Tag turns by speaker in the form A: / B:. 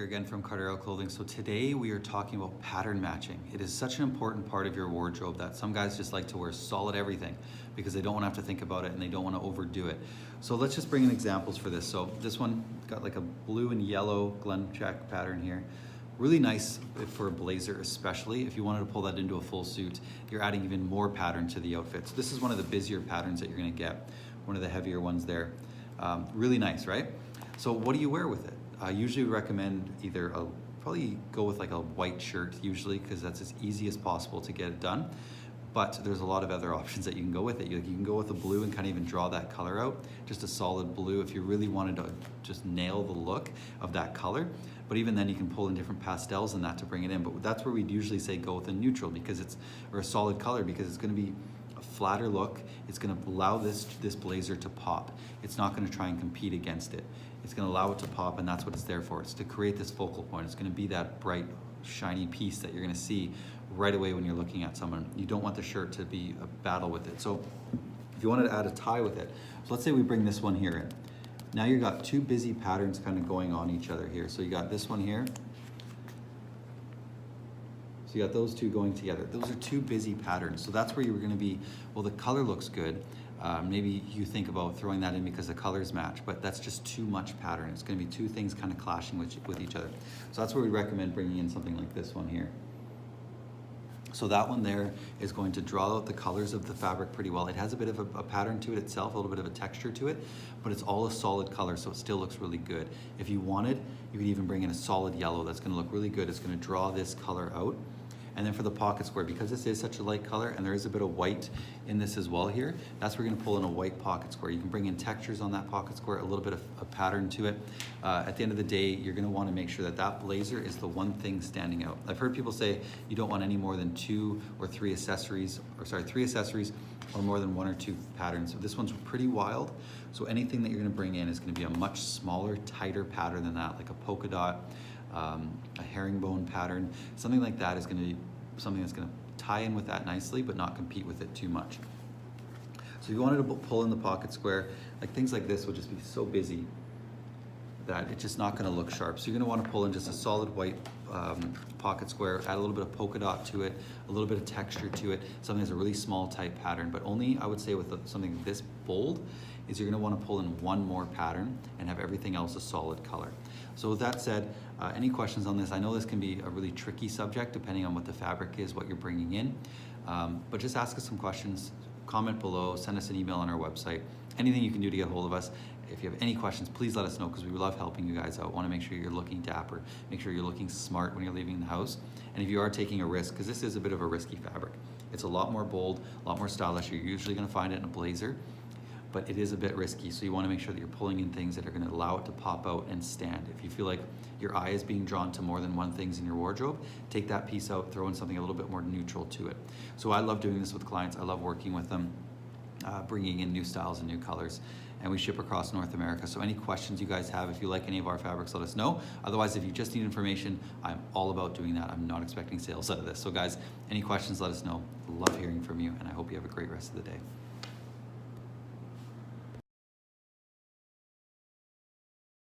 A: Here again from Cardero Clothing. So today we are talking about pattern matching. It is such an important part of your wardrobe that some guys just like to wear solid everything because they don't want to have to think about it and they don't want to overdo it. So let's just bring in examples for this. So this one got like a blue and yellow Glencheck pattern here. Really nice for a blazer, especially if you wanted to pull that into a full suit. You're adding even more pattern to the outfit. So this is one of the busier patterns that you're going to get, one of the heavier ones there. Really nice, right? So what do you wear with it? I usually recommend either probably go with like a white shirt usually, because that's as easy as possible to get it done. But there's a lot of other options that you can go with it. You can go with a blue and kind of even draw that color out, just a solid blue if you really wanted to just nail the look of that color. But even then you can pull in different pastels and that to bring it in. But that's where we'd usually say go with a neutral or a solid color, because it's going to be a flatter look. It's going to allow this blazer to pop. It's not going to try and compete against it. It's going to allow it to pop, and that's what it's there for. It's to create this focal point. It's going to be that bright, shiny piece that you're going to see right away when you're looking at someone. You don't want the shirt to be a battle with it. So if you wanted to add a tie with it, so let's say we bring this one here in. Now you've got two busy patterns kind of going on each other here. So you got this one here. So you got those two going together. Those are two busy patterns. So that's where you're going to be, well, the color looks good. Maybe you think about throwing that in because the colors match, but that's just too much pattern. It's going to be two things kind of clashing with each other. So that's where we recommend bringing in something like this one here. So that one there is going to draw out the colors of the fabric pretty well. It has a bit of a pattern to it itself, a little bit of a texture to it, but it's all a solid color, so it still looks really good. If you wanted, you could even bring in a solid yellow. That's going to look really good. It's going to draw this color out. And then for the pocket square, because this is such a light color and there is a bit of white in this as well here, that's where we're gonna pull in a white pocket square. You can bring in textures on that pocket square, a little bit of a pattern to it. At the end of the day, you're gonna wanna make sure that that blazer is the one thing standing out. I've heard people say you don't want any more than two or three accessories or more than one or two patterns. So this one's pretty wild. So anything that you're gonna bring in is gonna be a much smaller, tighter pattern than that, like a polka dot, a herringbone pattern. Something like that is going to be something that's going to tie in with that nicely but not compete with it too much. So if you wanted to pull in the pocket square, like things like this will just be so busy that it's just not going to look sharp. So you're going to want to pull in just a solid white pocket square, add a little bit of polka dot to it, a little bit of texture to it, something that's a really small type pattern. But only, I would say, with something this bold is you're going to want to pull in one more pattern and have everything else a solid color. So with that said, any questions on this? I know this can be a really tricky subject depending on what the fabric is, what you're bringing in, but just ask us some questions, comment below, send us an email on our website, anything you can do to get a hold of us. If you have any questions, please let us know, because we love helping you guys out. Want to make sure you're looking dapper, make sure you're looking smart when you're leaving the house. And if you are taking a risk, because this is a bit of a risky fabric, it's a lot more bold, a lot more stylish. You're usually going to find it in a blazer, but it is a bit risky. So you want to make sure that you're pulling in things that are going to allow it to pop out and stand. If you feel like your eye is being drawn to more than one things in your wardrobe, take that piece out, throw in something a little bit more neutral to it. So I love doing this with clients. I love working with them, bringing in new styles and new colors. And we ship across North America. So any questions you guys have, if you like any of our fabrics, let us know. Otherwise, if you just need information, I'm all about doing that. I'm not expecting sales out of this. So guys, any questions, let us know. Love hearing from you, and I hope you have a great rest of the day.